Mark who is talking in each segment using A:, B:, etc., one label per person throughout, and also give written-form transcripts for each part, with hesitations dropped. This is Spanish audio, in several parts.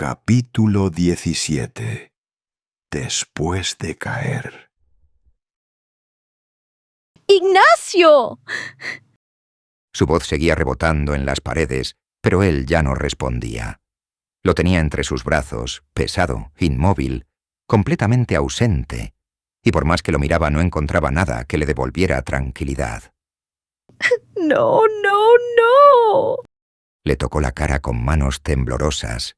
A: Capítulo 17. Después de caer.
B: ¡Ignacio!
C: Su voz seguía rebotando en las paredes, pero él ya no respondía. Lo tenía entre sus brazos, pesado, inmóvil, completamente ausente, y por más que lo miraba no encontraba nada que le devolviera tranquilidad.
B: No, no, no.
C: Le tocó la cara con manos temblorosas,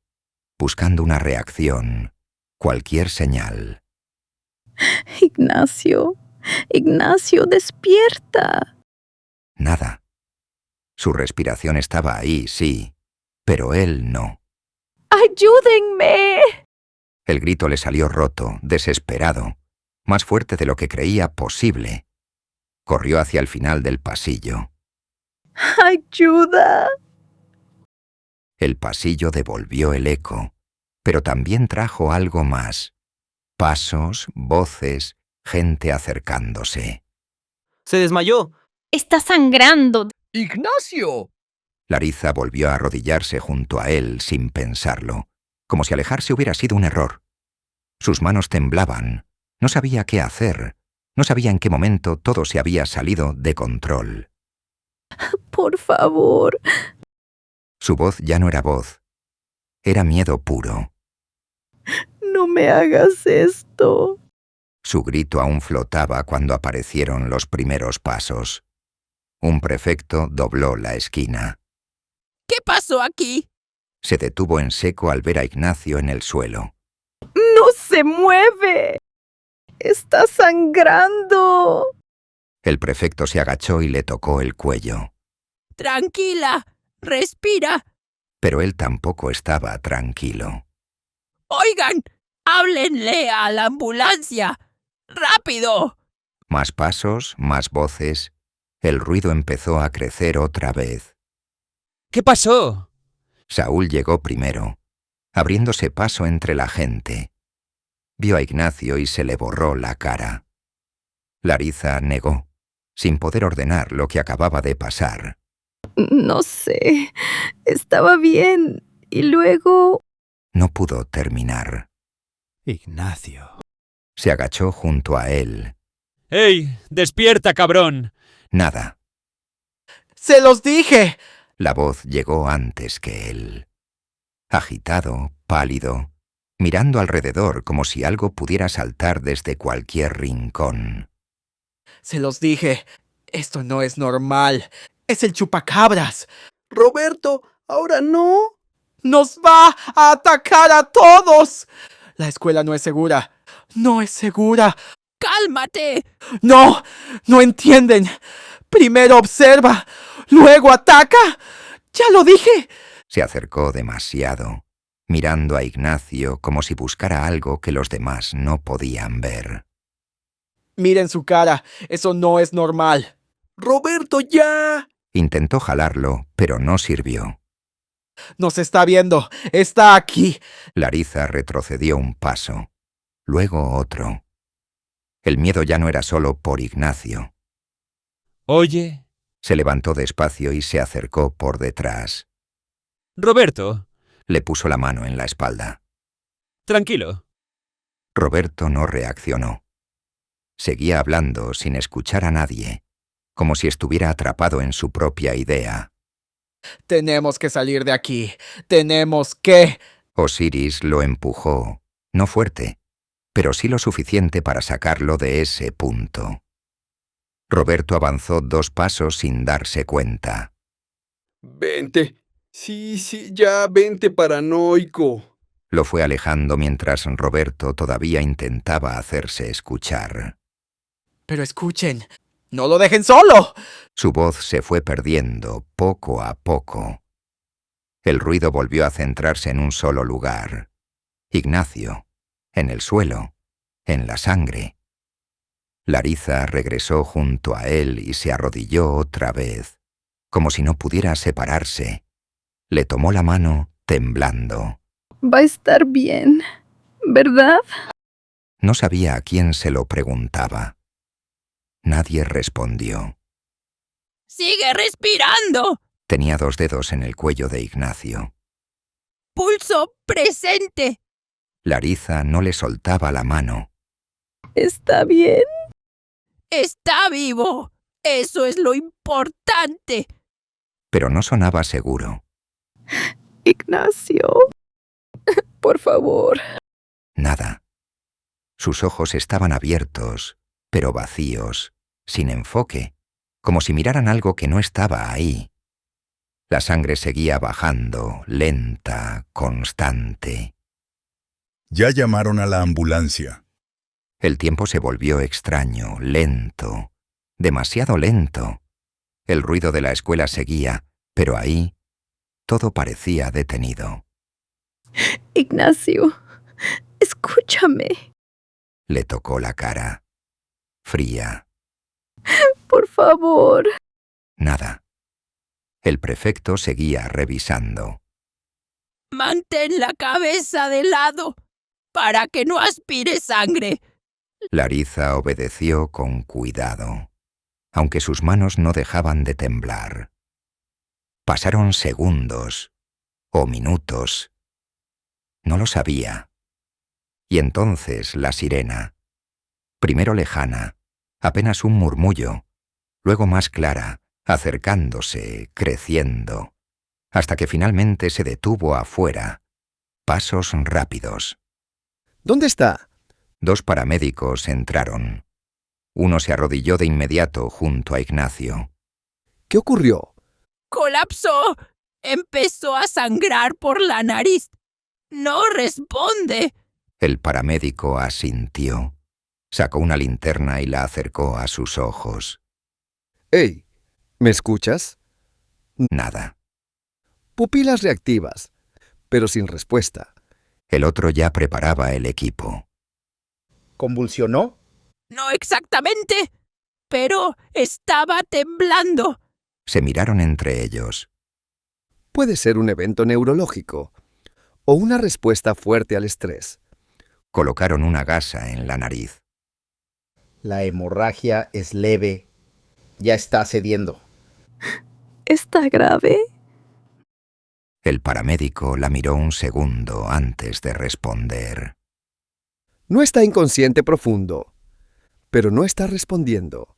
C: buscando una reacción, cualquier señal.
B: Ignacio, Ignacio, despierta.
C: Nada. Su respiración estaba ahí, sí, pero él no.
B: ¡Ayúdenme!
C: El grito le salió roto, desesperado, más fuerte de lo que creía posible. Corrió hacia el final del pasillo.
B: ¡Ayuda!
C: El pasillo devolvió el eco, pero también trajo algo más. Pasos, voces, gente acercándose.
D: ¡Se desmayó!
B: Está sangrando.
E: ¡Ignacio!
C: Larissa volvió a arrodillarse junto a él sin pensarlo, como si alejarse hubiera sido un error. Sus manos temblaban. No sabía qué hacer. No sabía en qué momento todo se había salido de control.
B: Por favor.
C: Su voz ya no era voz. Era miedo puro.
B: No me hagas esto.
C: Su grito aún flotaba cuando aparecieron los primeros pasos. Un prefecto dobló la esquina.
E: ¿Qué pasó aquí?
C: Se detuvo en seco al ver a Ignacio en el suelo.
B: ¡No se mueve! ¡Está sangrando!
C: El prefecto se agachó y le tocó el cuello.
E: Tranquila, respira.
C: Pero él tampoco estaba tranquilo.
E: Oigan, háblenle a la ambulancia. ¡Rápido!
C: Más pasos, más voces. El ruido empezó a crecer otra vez.
D: ¿Qué pasó?
C: Saúl llegó primero, abriéndose paso entre la gente. Vio a Ignacio y se le borró la cara. Larissa negó, sin poder ordenar lo que acababa de pasar.
B: No sé. Estaba bien. Y luego...
C: No pudo terminar.
D: Ignacio.
C: Se agachó junto a él.
D: ¡Ey! ¡Despierta, cabrón!
C: Nada.
F: ¡Se los dije!
C: La voz llegó antes que él. Agitado, pálido, mirando alrededor como si algo pudiera saltar desde cualquier rincón.
F: Se los dije. Esto no es normal. Es el chupacabras. Roberto, ahora no. ¡Nos va a atacar a todos! La escuela no es segura. No es segura.
E: ¡Cálmate!
F: ¡No! ¡No entienden! Primero observa, luego ataca. ¡Ya lo dije!
C: Se acercó demasiado, mirando a Ignacio como si buscara algo que los demás no podían ver.
F: Miren su cara. Eso no es normal. ¡Roberto, ya!
C: Intentó jalarlo, pero no sirvió.
F: Nos está viendo. Está aquí.
C: Larissa retrocedió un paso, luego otro. El miedo ya no era solo por Ignacio.
D: Oye,
C: Se levantó despacio y se acercó por detrás.
D: Roberto,
C: Le puso la mano en la espalda.
D: tranquilo.
C: Roberto no reaccionó. Seguía hablando sin escuchar a nadie, como si estuviera atrapado en su propia idea.
F: Tenemos que salir de aquí. Tenemos que...
C: Osiris lo empujó, no fuerte, pero sí lo suficiente para sacarlo de ese punto. Roberto avanzó 2 pasos sin darse cuenta.
G: Vente. Sí, ya, vente, paranoico.
C: Lo fue alejando mientras Roberto todavía intentaba hacerse escuchar.
F: Pero escuchen. ¡No lo dejen solo!
C: Su voz se fue perdiendo poco a poco. El ruido volvió a centrarse en un solo lugar. Ignacio, en el suelo, en la sangre. Larissa regresó junto a él y se arrodilló otra vez, como si no pudiera separarse. Le tomó la mano, temblando.
B: Va a estar bien, ¿verdad?
C: No sabía a quién se lo preguntaba. Nadie respondió.
E: ¡Sigue respirando!
C: Tenía 2 dedos en el cuello de Ignacio.
E: Pulso presente.
C: Larissa no le soltaba la mano.
B: ¿Está bien?
E: Está vivo. Eso es lo importante.
C: Pero no sonaba seguro.
B: Ignacio. Por favor.
C: Nada. Sus ojos estaban abiertos, pero vacíos, sin enfoque, como si miraran algo que no estaba ahí. La sangre seguía bajando, lenta, constante.
H: Ya llamaron a la ambulancia.
C: El tiempo se volvió extraño, lento, demasiado lento. El ruido de la escuela seguía, pero ahí todo parecía detenido.
B: Ignacio, escúchame.
C: Le tocó la cara. Fría.
B: Por favor.
C: Nada. El prefecto seguía revisando.
E: Mantén la cabeza de lado para que no aspire sangre.
C: Larissa obedeció con cuidado, aunque sus manos no dejaban de temblar. Pasaron segundos o minutos. No lo sabía. Y entonces la sirena, primero lejana, apenas un murmullo, luego más clara, acercándose, creciendo, hasta que finalmente se detuvo afuera. Pasos rápidos.
I: ¿Dónde está?
C: 2 paramédicos entraron. Uno se arrodilló de inmediato junto a Ignacio.
I: ¿Qué ocurrió?
E: Colapsó. Empezó a sangrar por la nariz. No responde.
C: El paramédico asintió. Sacó una linterna y la acercó a sus ojos.
I: ¡Ey! ¿Me escuchas?
C: Nada.
I: Pupilas reactivas, pero sin respuesta.
C: El otro ya preparaba el equipo.
J: ¿Convulsionó?
E: No exactamente, pero estaba temblando.
C: Se miraron entre ellos.
I: Puede ser un evento neurológico o una respuesta fuerte al estrés.
C: Colocaron una gasa en la nariz.
J: La hemorragia es leve. Ya está cediendo.
B: ¿Está grave?
C: El paramédico la miró un segundo antes de responder.
I: No está inconsciente profundo, pero no está respondiendo.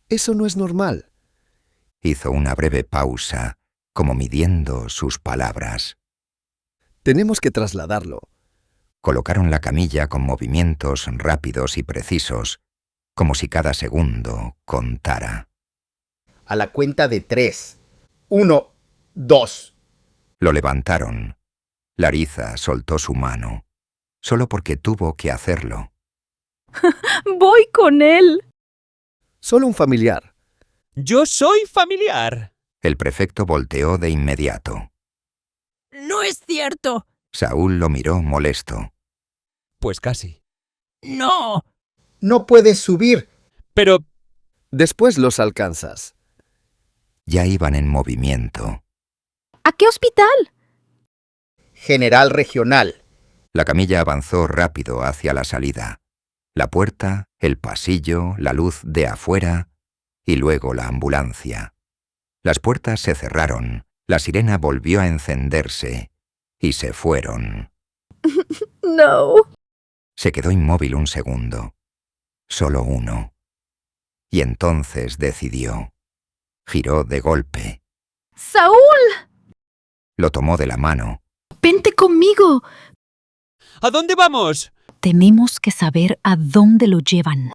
I: Eso no es normal.
C: Hizo una breve pausa, como midiendo sus palabras.
I: Tenemos que trasladarlo.
C: Colocaron la camilla con movimientos rápidos y precisos, como si cada segundo contara.
J: A la cuenta de 3. 1, 2.
C: Lo levantaron. Larissa soltó su mano, solo porque tuvo que hacerlo.
B: Voy con él.
I: Solo un familiar.
D: ¡Yo soy familiar!
C: El prefecto volteó de inmediato.
E: No es cierto.
C: Saúl lo miró molesto.
D: Pues casi.
E: No.
J: No puedes subir.
D: Pero...
I: Después los alcanzas.
C: Ya iban en movimiento.
B: ¿A qué hospital?
J: General Regional.
C: La camilla avanzó rápido hacia la salida. La puerta, el pasillo, la luz de afuera y luego la ambulancia. Las puertas se cerraron, la sirena volvió a encenderse y se fueron.
B: No.
C: Se quedó inmóvil un segundo. Solo uno. Y entonces decidió. Giró de golpe.
B: ¡Saúl!
C: Lo tomó de la mano.
K: Vente conmigo.
D: ¿A dónde vamos?
K: Tenemos que saber a dónde lo llevan.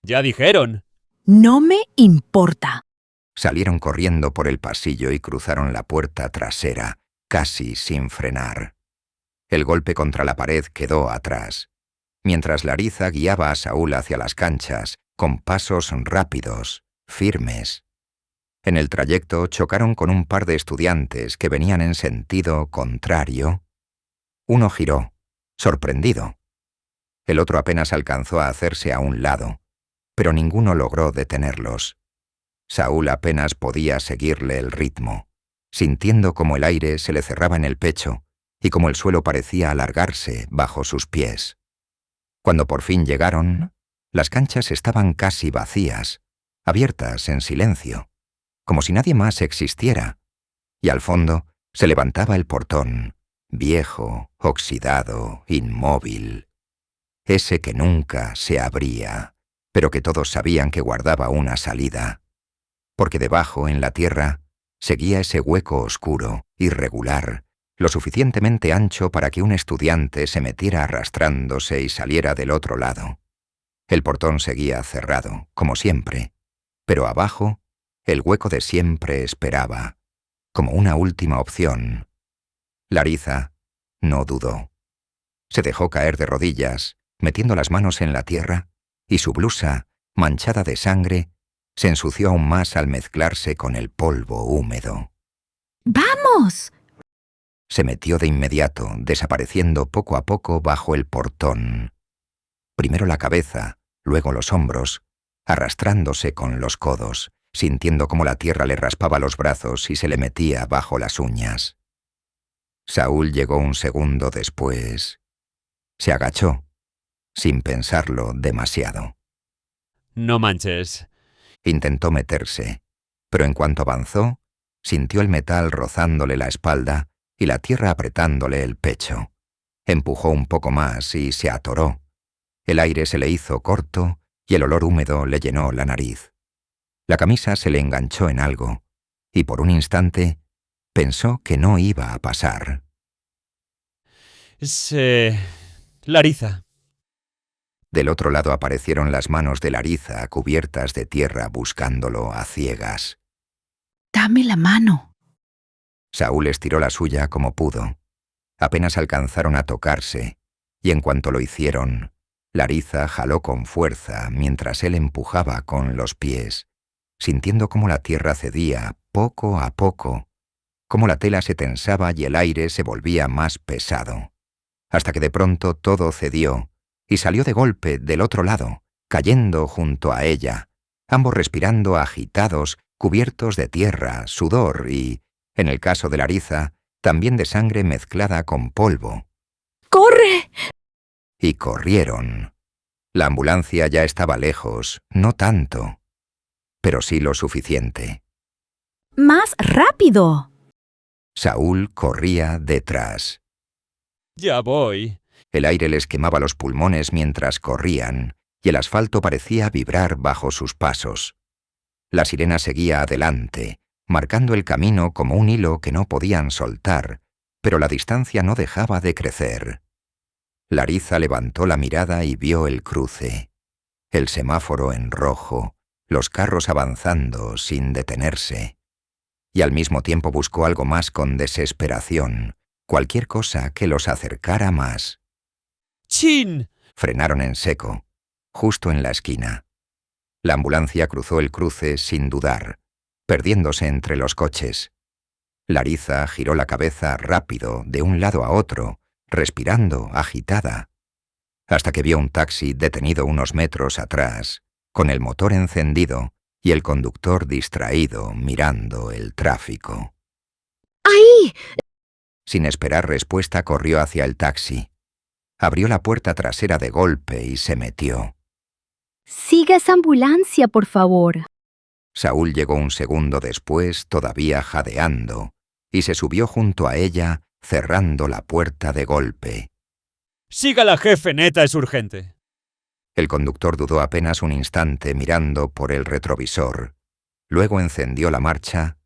D: Ya dijeron.
K: No me importa.
C: Salieron corriendo por el pasillo y cruzaron la puerta trasera, casi sin frenar. El golpe contra la pared quedó atrás, mientras Larissa guiaba a Saúl hacia las canchas, con pasos rápidos, firmes. En el trayecto chocaron con un par de estudiantes que venían en sentido contrario. Uno giró, sorprendido. El otro apenas alcanzó a hacerse a un lado, pero ninguno logró detenerlos. Saúl apenas podía seguirle el ritmo, sintiendo como el aire se le cerraba en el pecho y como el suelo parecía alargarse bajo sus pies. Cuando por fin llegaron, las canchas estaban casi vacías, abiertas en silencio, como si nadie más existiera, y al fondo se levantaba el portón, viejo, oxidado, inmóvil. Ese que nunca se abría, pero que todos sabían que guardaba una salida, porque debajo, en la tierra, seguía ese hueco oscuro, irregular, lo suficientemente ancho para que un estudiante se metiera arrastrándose y saliera del otro lado. El portón seguía cerrado, como siempre, pero abajo, el hueco de siempre esperaba, como una última opción. Larissa no dudó. Se dejó caer de rodillas, metiendo las manos en la tierra, y su blusa, manchada de sangre, se ensució aún más al mezclarse con el polvo húmedo.
K: ¡Vamos!
C: Se metió de inmediato, desapareciendo poco a poco bajo el portón. Primero la cabeza, luego los hombros, arrastrándose con los codos, sintiendo cómo la tierra le raspaba los brazos y se le metía bajo las uñas. Saúl llegó un segundo después. Se agachó, sin pensarlo demasiado.
D: No manches.
C: Intentó meterse, pero en cuanto avanzó, sintió el metal rozándole la espalda y la tierra apretándole el pecho. Empujó un poco más y se atoró. El aire se le hizo corto y el olor húmedo le llenó la nariz. La camisa se le enganchó en algo, y por un instante pensó que no iba a pasar.
D: Larissa.
C: Del otro lado aparecieron las manos de Larissa cubiertas de tierra buscándolo a ciegas.
K: Dame la mano.
C: Saúl estiró la suya como pudo. Apenas alcanzaron a tocarse, y en cuanto lo hicieron, Larissa jaló con fuerza mientras él empujaba con los pies, sintiendo cómo la tierra cedía poco a poco, cómo la tela se tensaba y el aire se volvía más pesado, hasta que de pronto todo cedió y salió de golpe del otro lado, cayendo junto a ella, ambos respirando agitados, cubiertos de tierra, sudor y, en el caso de Larissa, también de sangre mezclada con polvo.
B: ¡Corre!
C: Y corrieron. La ambulancia ya estaba lejos, no tanto, pero sí lo suficiente.
K: ¡Más rápido!
C: Saúl corría detrás.
D: Ya voy.
C: El aire les quemaba los pulmones mientras corrían, y el asfalto parecía vibrar bajo sus pasos. La sirena seguía adelante, marcando el camino como un hilo que no podían soltar, pero la distancia no dejaba de crecer. Larissa levantó la mirada y vio el cruce, el semáforo en rojo, los carros avanzando sin detenerse. Y al mismo tiempo buscó algo más con desesperación, cualquier cosa que los acercara más.
D: ¡Chin!
C: Frenaron en seco, justo en la esquina. La ambulancia cruzó el cruce sin dudar, perdiéndose entre los coches. Larissa giró la cabeza rápido de un lado a otro, respirando, agitada, hasta que vio un taxi detenido unos metros atrás, con el motor encendido y el conductor distraído mirando el tráfico.
B: ¡Ahí!
C: Sin esperar respuesta, corrió hacia el taxi. Abrió la puerta trasera de golpe y se metió.
B: Siga esa ambulancia, por favor.
C: Saúl llegó un segundo después, todavía jadeando, y se subió junto a ella, cerrando la puerta de golpe.
D: Sígala, jefe, neta, es urgente.
C: El conductor dudó apenas un instante mirando por el retrovisor. Luego encendió la marcha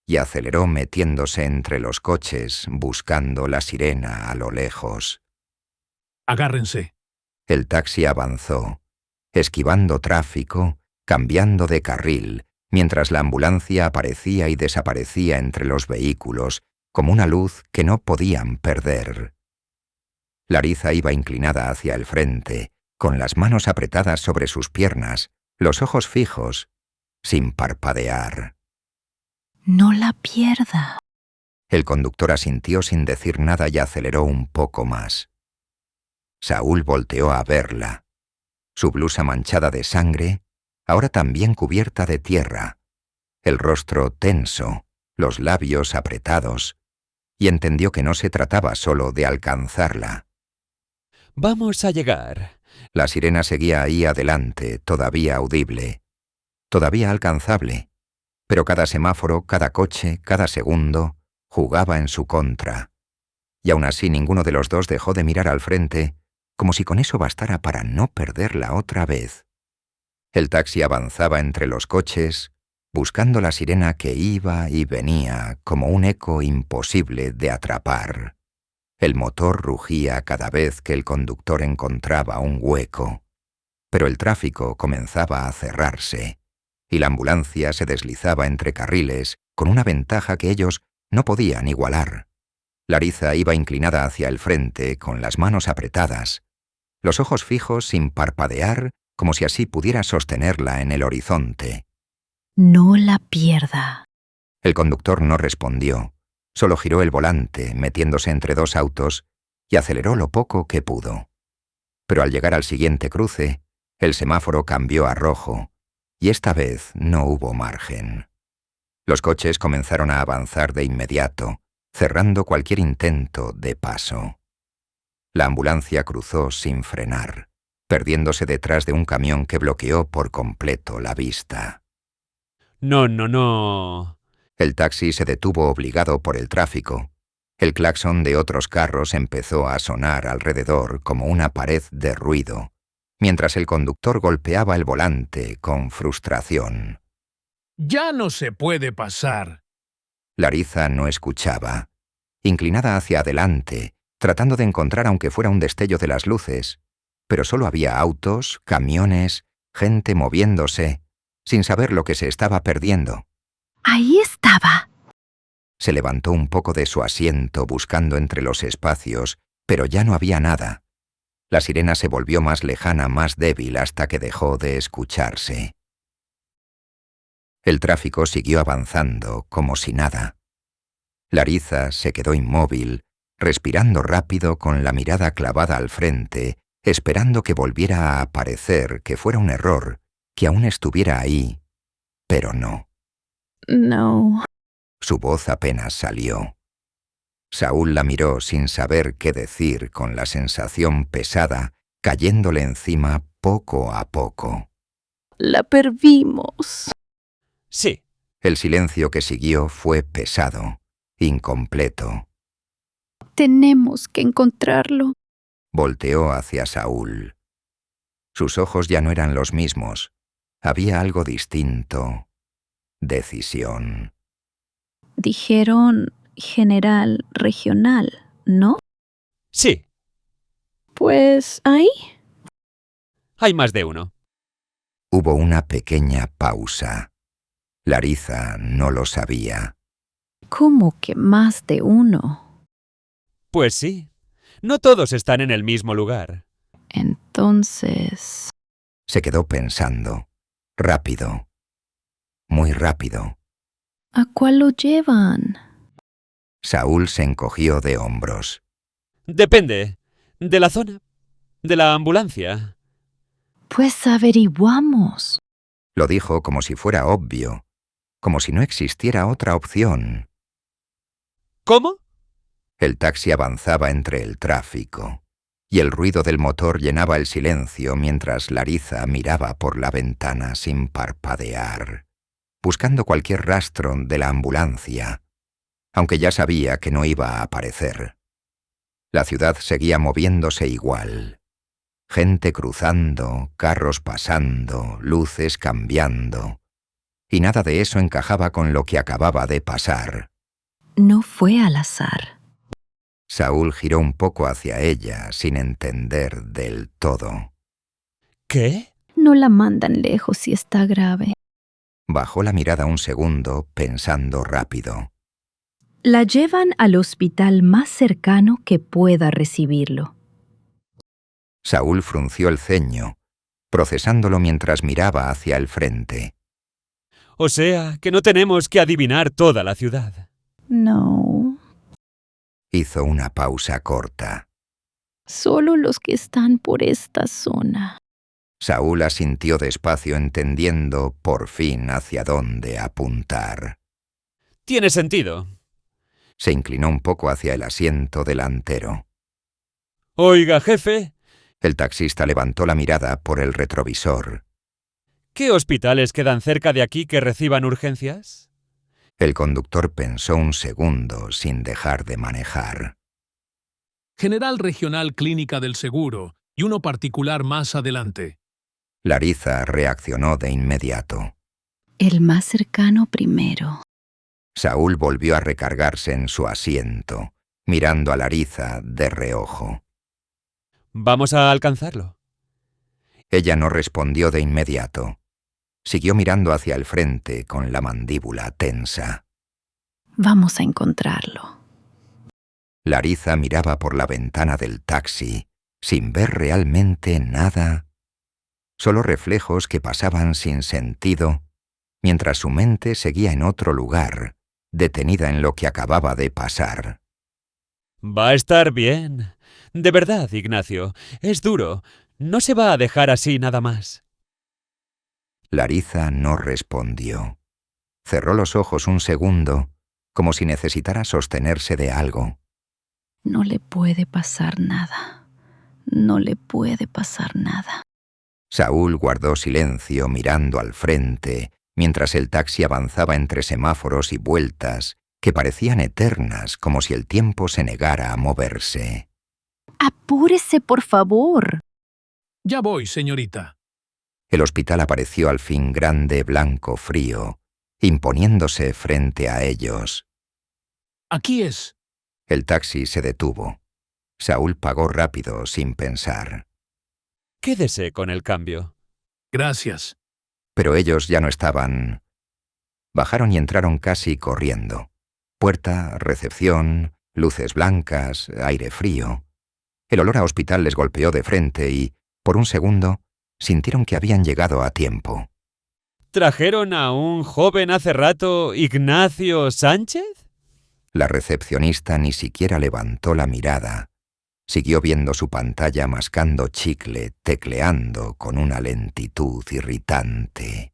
C: y aceleró metiéndose entre los coches, buscando la sirena a lo lejos.
L: Agárrense.
C: El taxi avanzó, esquivando tráfico, cambiando de carril, mientras la ambulancia aparecía y desaparecía entre los vehículos, como una luz que no podían perder. Larissa iba inclinada hacia el frente, con las manos apretadas sobre sus piernas, los ojos fijos, sin parpadear.
K: No la pierda.
C: El conductor asintió sin decir nada y aceleró un poco más. Saúl volteó a verla. Su blusa manchada de sangre, ahora también cubierta de tierra, el rostro tenso, los labios apretados, y entendió que no se trataba solo de alcanzarla.
D: Vamos a llegar.
C: La sirena seguía ahí adelante, todavía audible, todavía alcanzable, pero cada semáforo, cada coche, cada segundo, jugaba en su contra. Y aún así ninguno de los dos dejó de mirar al frente, como si con eso bastara para no perderla otra vez. El taxi avanzaba entre los coches, buscando la sirena que iba y venía como un eco imposible de atrapar. El motor rugía cada vez que el conductor encontraba un hueco, pero el tráfico comenzaba a cerrarse, y la ambulancia se deslizaba entre carriles con una ventaja que ellos no podían igualar. Larissa iba inclinada hacia el frente con las manos apretadas, los ojos fijos sin parpadear, como si así pudiera sostenerla en el horizonte.
K: No la pierda.
C: El conductor no respondió, solo giró el volante, metiéndose entre dos autos, y aceleró lo poco que pudo. Pero al llegar al siguiente cruce, el semáforo cambió a rojo, y esta vez no hubo margen. Los coches comenzaron a avanzar de inmediato, cerrando cualquier intento de paso. La ambulancia cruzó sin frenar, perdiéndose detrás de un camión que bloqueó por completo la vista.
D: No, no, no.
C: El taxi se detuvo obligado por el tráfico. El claxon de otros carros empezó a sonar alrededor como una pared de ruido, mientras el conductor golpeaba el volante con frustración.
L: Ya no se puede pasar.
C: Larissa no escuchaba, inclinada hacia adelante, tratando de encontrar aunque fuera un destello de las luces, pero solo había autos, camiones, gente moviéndose, sin saber lo que se estaba perdiendo.
K: Ahí estaba.
C: Se levantó un poco de su asiento buscando entre los espacios, pero ya no había nada. La sirena se volvió más lejana, más débil, hasta que dejó de escucharse. El tráfico siguió avanzando como si nada. Larissa se quedó inmóvil, respirando rápido con la mirada clavada al frente, esperando que volviera a aparecer, que fuera un error, que aún estuviera ahí, pero no.
K: No.
C: Su voz apenas salió. Saúl la miró sin saber qué decir, con la sensación pesada cayéndole encima poco a poco.
K: La perdimos.
D: Sí.
C: El silencio que siguió fue pesado, incompleto.
B: Tenemos que encontrarlo.
C: Volteó hacia Saúl. Sus ojos ya no eran los mismos. Había algo distinto. Decisión.
B: Dijeron general regional, ¿no?
D: Sí.
B: Pues ahí.
D: Hay más de uno.
C: Hubo una pequeña pausa. Larissa no lo sabía.
B: ¿Cómo que más de uno?
D: Pues sí. No todos están en el mismo lugar.
B: Entonces...
C: Se quedó pensando. Rápido. Muy rápido.
B: ¿A cuál lo llevan?
C: Saúl se encogió de hombros.
D: Depende. De la zona. De la ambulancia.
B: Pues averiguamos.
C: Lo dijo como si fuera obvio, como si no existiera otra opción.
D: ¿Cómo?
C: El taxi avanzaba entre el tráfico, y el ruido del motor llenaba el silencio mientras Larissa miraba por la ventana sin parpadear, buscando cualquier rastro de la ambulancia, aunque ya sabía que no iba a aparecer. La ciudad seguía moviéndose igual. Gente cruzando, carros pasando, luces cambiando. Y nada de eso encajaba con lo que acababa de pasar.
K: No fue al azar.
C: Saúl giró un poco hacia ella, sin entender del todo.
D: ¿Qué?
B: No la mandan lejos si está grave.
C: Bajó la mirada un segundo, pensando rápido.
B: La llevan al hospital más cercano que pueda recibirlo.
C: Saúl frunció el ceño, procesándolo mientras miraba hacia el frente.
D: O sea, que no tenemos que adivinar toda la ciudad.
B: No.
C: Hizo una pausa corta.
B: Solo los que están por esta zona.
C: Saúl asintió despacio, entendiendo por fin hacia dónde apuntar.
D: Tiene sentido.
C: Se inclinó un poco hacia el asiento delantero.
D: Oiga, jefe.
C: El taxista levantó la mirada por el retrovisor.
D: ¿Qué hospitales quedan cerca de aquí que reciban urgencias?
C: El conductor pensó un segundo sin dejar de manejar.
L: General Regional Clínica del Seguro y uno particular más adelante.
C: Larissa reaccionó de inmediato.
K: El más cercano primero.
C: Saúl volvió a recargarse en su asiento, mirando a Larissa de reojo.
D: Vamos a alcanzarlo.
C: Ella no respondió de inmediato. Siguió mirando hacia el frente con la mandíbula tensa.
K: Vamos a encontrarlo.
C: Larissa miraba por la ventana del taxi, sin ver realmente nada, solo reflejos que pasaban sin sentido, mientras su mente seguía en otro lugar, detenida en lo que acababa de pasar.
D: Va a estar bien. De verdad, Ignacio. Es duro. No se va a dejar así nada más.
C: Larissa no respondió. Cerró los ojos un segundo, como si necesitara sostenerse de algo.
K: No le puede pasar nada. No le puede pasar nada.
C: Saúl guardó silencio mirando al frente, mientras el taxi avanzaba entre semáforos y vueltas que parecían eternas, como si el tiempo se negara a moverse.
K: ¡Apúrese, por favor!
L: Ya voy, señorita.
C: El hospital apareció al fin grande, blanco, frío, imponiéndose frente a ellos.
L: Aquí es.
C: El taxi se detuvo. Saúl pagó rápido, sin pensar.
D: Quédese con el cambio.
L: Gracias.
C: Pero ellos ya no estaban. Bajaron y entraron casi corriendo. Puerta, recepción, luces blancas, aire frío. El olor a hospital les golpeó de frente y, por un segundo, sintieron que habían llegado a tiempo.
D: ¿Trajeron a un joven hace rato, Ignacio Sánchez?
C: La recepcionista ni siquiera levantó la mirada. Siguió viendo su pantalla mascando chicle, tecleando con una lentitud irritante.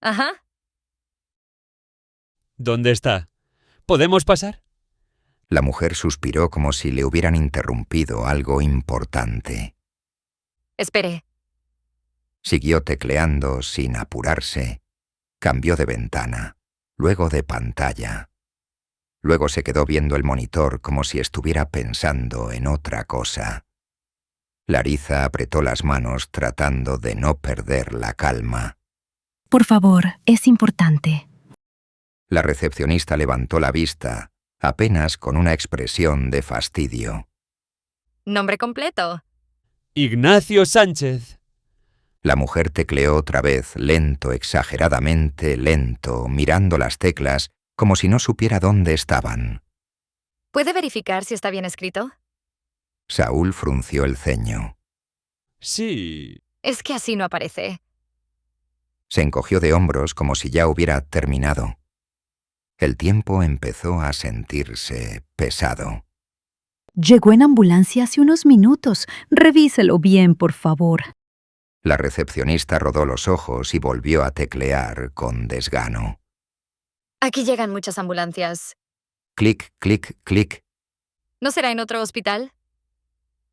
M: Ajá.
D: ¿Dónde está? ¿Podemos pasar?
C: La mujer suspiró como si le hubieran interrumpido algo importante.
M: Espere.
C: Siguió tecleando sin apurarse. Cambió de ventana, luego de pantalla. Luego se quedó viendo el monitor como si estuviera pensando en otra cosa. Larissa apretó las manos tratando de no perder la calma.
K: Por favor, es importante.
C: La recepcionista levantó la vista, apenas con una expresión de fastidio.
M: Nombre completo.
D: Ignacio Sánchez.
C: La mujer tecleó otra vez, lento, exageradamente lento, mirando las teclas como si no supiera dónde estaban.
M: ¿Puede verificar si está bien escrito?
C: Saúl frunció el ceño.
D: Sí.
M: Es que así no aparece.
C: Se encogió de hombros como si ya hubiera terminado. El tiempo empezó a sentirse pesado.
B: Llegó en ambulancia hace unos minutos. Revíselo bien, por favor.
C: La recepcionista rodó los ojos y volvió a teclear con desgano.
M: Aquí llegan muchas ambulancias.
C: Clic, clic, clic.
M: ¿No será en otro hospital?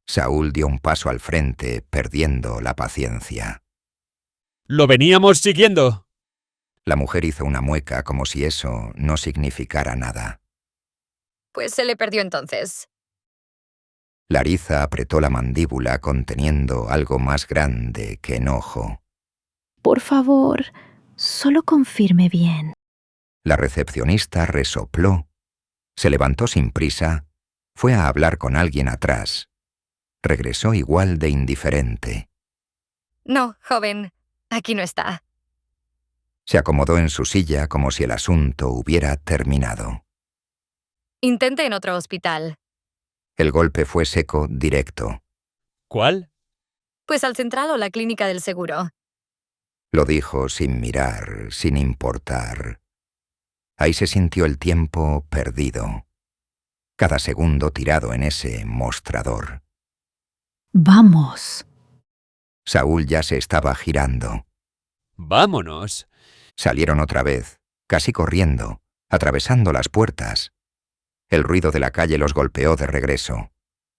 C: Saúl dio un paso al frente, perdiendo la paciencia.
D: ¡Lo veníamos siguiendo!
C: La mujer hizo una mueca como si eso no significara nada.
M: Pues se le perdió entonces.
C: Larissa apretó la mandíbula conteniendo algo más grande que enojo.
K: Por favor, solo confirme bien.
C: La recepcionista resopló, se levantó sin prisa, fue a hablar con alguien atrás. Regresó igual de indiferente.
M: No, joven, aquí no está.
C: Se acomodó en su silla como si el asunto hubiera terminado.
M: Intente en otro hospital.
C: El golpe fue seco, directo.
D: ¿Cuál?
M: Pues al central o la clínica del seguro.
C: Lo dijo sin mirar, sin importar. Ahí se sintió el tiempo perdido. Cada segundo tirado en ese mostrador.
B: Vamos.
C: Saúl ya se estaba girando.
D: ¡Vámonos!
C: Salieron otra vez, casi corriendo, atravesando las puertas. El ruido de la calle los golpeó de regreso.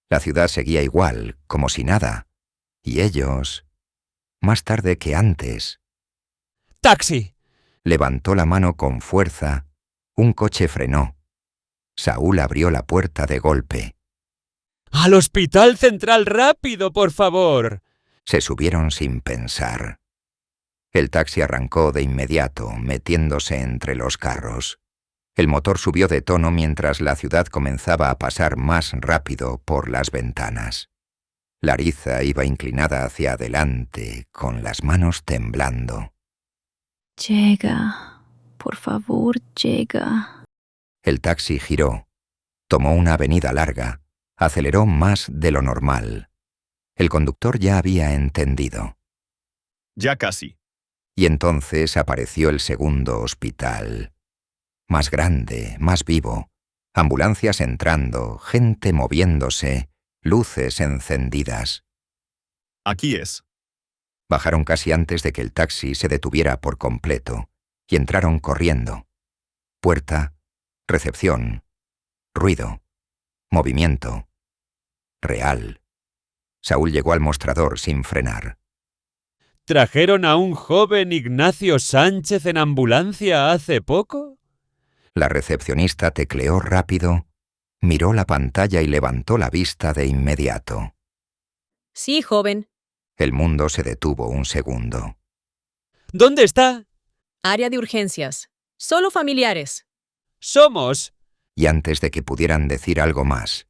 C: La ciudad seguía igual, como si nada. Y ellos, más tarde que antes.
D: ¡Taxi!
C: Levantó la mano con fuerza. Un coche frenó. Saúl abrió la puerta de golpe.
D: ¡Al Hospital Central rápido, por favor!
C: Se subieron sin pensar. El taxi arrancó de inmediato, metiéndose entre los carros. El motor subió de tono mientras la ciudad comenzaba a pasar más rápido por las ventanas. Larissa iba inclinada hacia adelante, con las manos temblando.
K: Llega. Por favor, llega.
C: El taxi giró. Tomó una avenida larga. Aceleró más de lo normal. El conductor ya había entendido.
N: Ya casi.
C: Y entonces apareció el segundo hospital. Más grande, más vivo. Ambulancias entrando, gente moviéndose, luces encendidas.
N: Aquí es.
C: Bajaron casi antes de que el taxi se detuviera por completo y entraron corriendo. Puerta, recepción, ruido, movimiento. Real. Saúl llegó al mostrador sin frenar.
D: ¿Trajeron a un joven Ignacio Sánchez en ambulancia hace poco?
C: La recepcionista tecleó rápido, miró la pantalla y levantó la vista de inmediato.
O: Sí, joven.
C: El mundo se detuvo un segundo.
D: ¿Dónde está?
O: Área de urgencias. Solo familiares.
D: Somos.
C: Y antes de que pudieran decir algo más,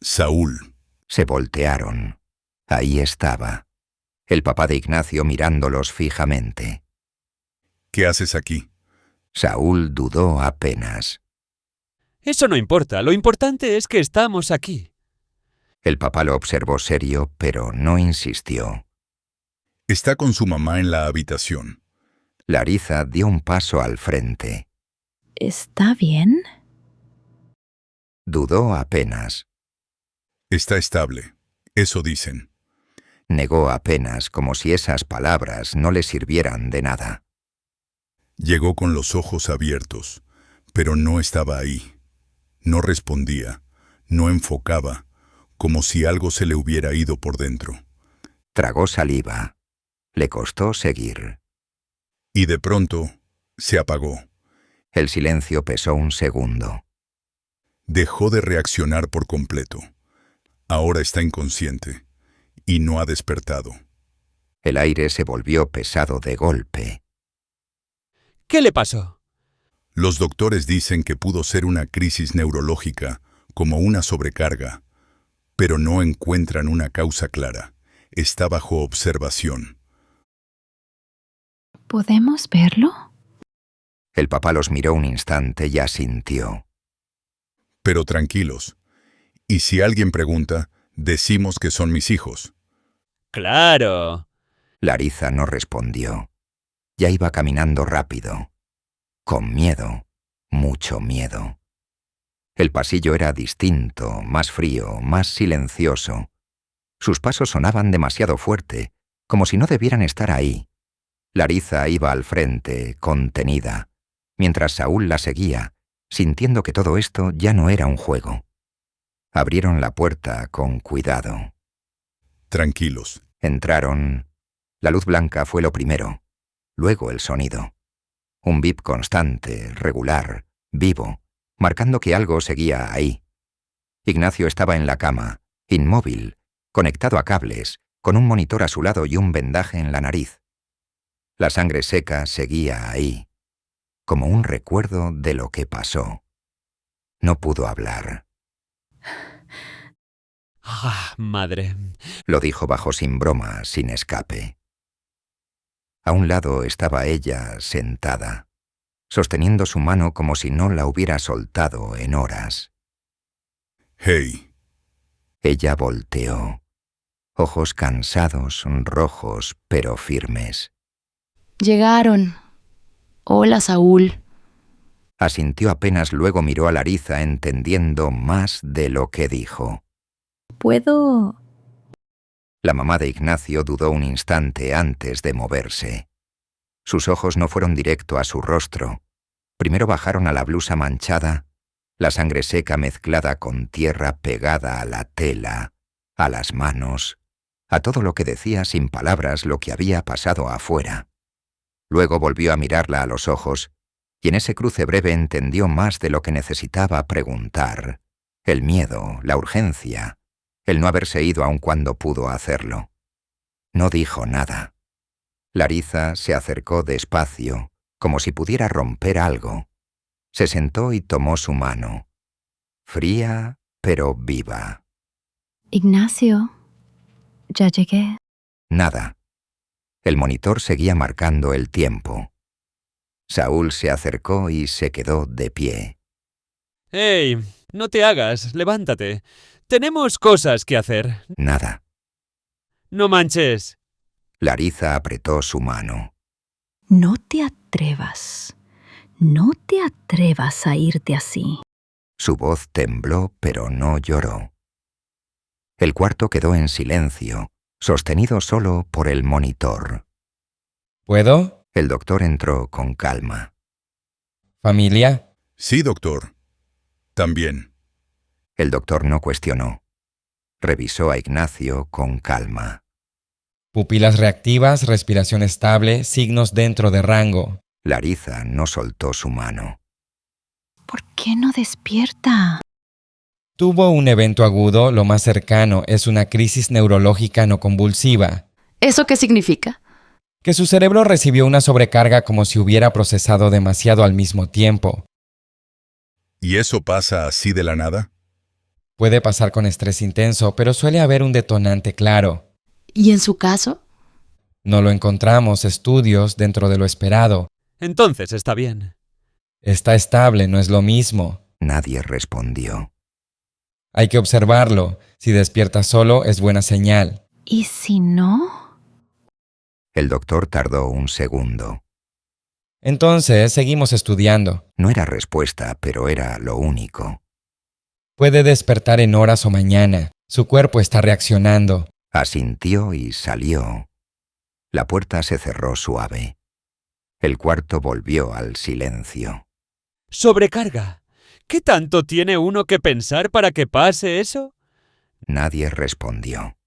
H: Saúl.
C: Se voltearon. Ahí estaba. El papá de Ignacio mirándolos fijamente.
H: ¿Qué haces aquí?
C: Saúl dudó apenas.
D: Eso no importa. Lo importante es que estamos aquí.
C: El papá lo observó serio, pero no insistió.
H: Está con su mamá en la habitación.
C: Larissa dio un paso al frente.
K: ¿Está bien?
C: Dudó apenas.
H: Está estable. Eso dicen.
C: Negó apenas, como si esas palabras no le sirvieran de nada.
H: Llegó con los ojos abiertos, pero no estaba ahí. No respondía, no enfocaba, como si algo se le hubiera ido por dentro.
C: Tragó saliva. Le costó seguir.
H: Y de pronto se apagó.
C: El silencio pesó un segundo.
H: Dejó de reaccionar por completo. Ahora está inconsciente y no ha despertado.
C: El aire se volvió pesado de golpe.
D: ¿Qué le pasó?
H: Los doctores dicen que pudo ser una crisis neurológica, como una sobrecarga, pero no encuentran una causa clara. Está bajo observación.
K: ¿Podemos verlo?
C: El papá los miró un instante y asintió.
H: Pero tranquilos. Y si alguien pregunta, decimos que son mis hijos.
D: ¡Claro!
C: Larissa no respondió. Ya iba caminando rápido. Con miedo, mucho miedo. El pasillo era distinto, más frío, más silencioso. Sus pasos sonaban demasiado fuerte, como si no debieran estar ahí. Larissa iba al frente, contenida, mientras Saúl la seguía, sintiendo que todo esto ya no era un juego. Abrieron la puerta con cuidado.
H: Tranquilos.
C: Entraron. La luz blanca fue lo primero, luego el sonido. Un bip constante, regular, vivo, marcando que algo seguía ahí. Ignacio estaba en la cama, inmóvil, conectado a cables, con un monitor a su lado y un vendaje en la nariz. La sangre seca seguía ahí, como un recuerdo de lo que pasó. No pudo hablar.
D: ¡Ah, madre!
C: Lo dijo bajo sin broma, sin escape. A un lado estaba ella, sentada, sosteniendo su mano como si no la hubiera soltado en horas.
H: Hey.
C: Ella volteó. Ojos cansados, rojos, pero firmes.
K: Llegaron. Hola, Saúl.
C: Asintió apenas, luego miró a Larissa entendiendo más de lo que dijo.
B: ¿Puedo...?
C: La mamá de Ignacio dudó un instante antes de moverse. Sus ojos no fueron directo a su rostro. Primero bajaron a la blusa manchada, la sangre seca mezclada con tierra pegada a la tela, a las manos, a todo lo que decía sin palabras lo que había pasado afuera. Luego volvió a mirarla a los ojos, y en ese cruce breve entendió más de lo que necesitaba preguntar, El miedo, la urgencia, el no haberse ido aun cuando pudo hacerlo. No dijo nada. Larisa se acercó despacio, como si pudiera romper algo. Se sentó y tomó su mano. Fría, pero viva.
K: Ignacio, ya llegué.
C: Nada. El monitor seguía marcando el tiempo. Saúl se acercó y se quedó de pie.
D: ¡Hey! No te hagas, levántate. Tenemos cosas que hacer.
C: Nada.
D: No manches.
C: Larisa apretó su mano.
B: No te atrevas. No te atrevas a irte así.
C: Su voz tembló, pero no lloró. El cuarto quedó en silencio, sostenido solo por el monitor.
P: ¿Puedo?
C: El doctor entró con calma.
P: ¿Familia?
H: Sí, doctor. También.
C: El doctor no cuestionó. Revisó a Ignacio con calma.
P: Pupilas reactivas, respiración estable, signos dentro de rango.
C: Larisa no soltó su mano.
K: ¿Por qué no despierta?
P: Tuvo un evento agudo, lo más cercano es una crisis neurológica no convulsiva.
Q: ¿Eso qué significa?
P: Que su cerebro recibió una sobrecarga como si hubiera procesado demasiado al mismo tiempo.
H: ¿Y eso pasa así de la nada?
P: Puede pasar con estrés intenso, pero suele haber un detonante claro.
Q: ¿Y en su caso?
P: No lo encontramos, estudios dentro de lo esperado.
D: Entonces está bien.
P: Está estable, no es lo mismo.
C: Nadie respondió.
P: Hay que observarlo. Si despierta solo, es buena señal.
K: ¿Y si no?
C: El doctor tardó un segundo.
P: Entonces, seguimos estudiando.
C: No era respuesta, pero era lo único.
P: Puede despertar en horas o mañana. Su cuerpo está reaccionando.
C: Asintió y salió. La puerta se cerró suave. El cuarto volvió al silencio.
D: Sobrecarga. ¿Qué tanto tiene uno que pensar para que pase eso?
C: Nadie respondió.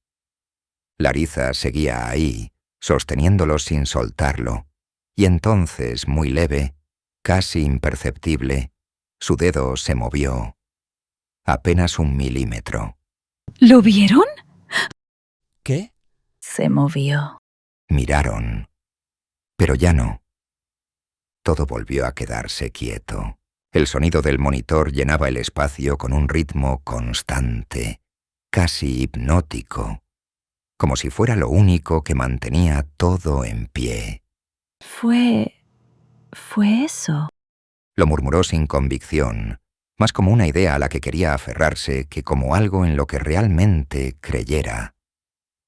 C: Larisa seguía ahí, sosteniéndolo sin soltarlo, y entonces, muy leve, casi imperceptible, su dedo se movió. Apenas 1 milímetro.
B: ¿Lo vieron?
D: ¿Qué?
K: Se movió.
C: Miraron, pero ya no. Todo volvió a quedarse quieto. El sonido del monitor llenaba el espacio con un ritmo constante, casi hipnótico, como si fuera lo único que mantenía todo en pie.
K: Fue eso.
C: Lo murmuró sin convicción, más como una idea a la que quería aferrarse que como algo en lo que realmente creyera.